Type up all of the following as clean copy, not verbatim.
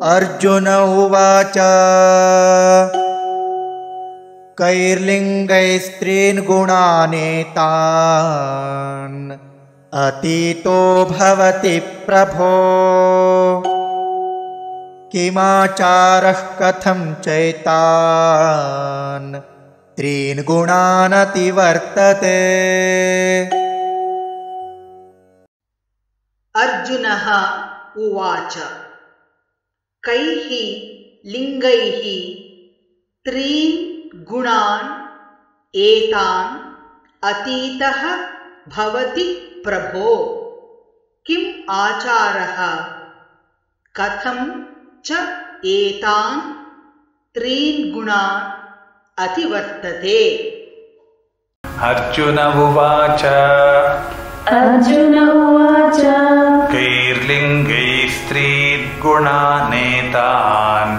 अर्जुन उवाच कैर्लिङ्गैस्त्रीन् गुणानेतान् अतीतो भवति प्रभो किमाचारः कथं चैतान् त्रीन् गुणानतिवर्तते। अर्जुनः उवाच कैः लिङ्गैः त्रीन् गुणान् एतान् अतीतः भवति प्रभो किम् आचारः कथं च एतान् त्रीन् गुणान् अतिवर्तते। अर्जुन उवाच कैर्लिङ्गैस्त्रीन् गुणानेतान्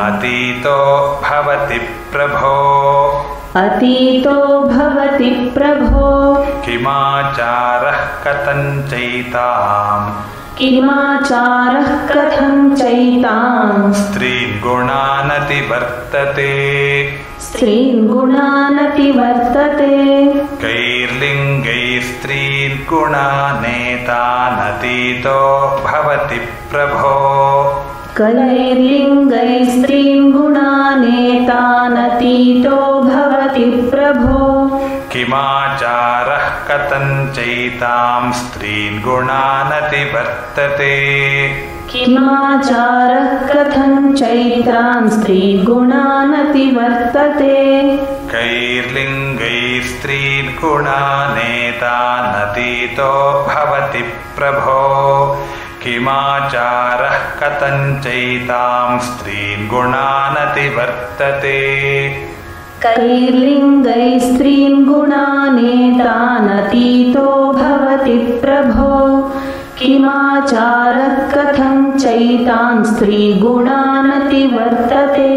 अतीतो भवति प्रभो किमाचारः कथं चैतां स्त्रीन् गुणानतिवर्तते। कैर्लिङ्गैस्त्रीन् गुणानेतान् अतीतो भवति प्रभो किमाचारः कथं चैतां स्त्रीन् गुणानतिवर्तते। कैर्लिङ्गैस्त्रीन् गुणानेतान् अतीतो भवति प्रभो किमाचारः कथं चैतां स्त्रीन् गुणानतिवर्तते। कैर्लिङ्गैस्त्रीन् गुणानेतान् अतीतो भवति प्रभो किमाचारः कथं चैतां स्त्रीगुणानतिवर्तते।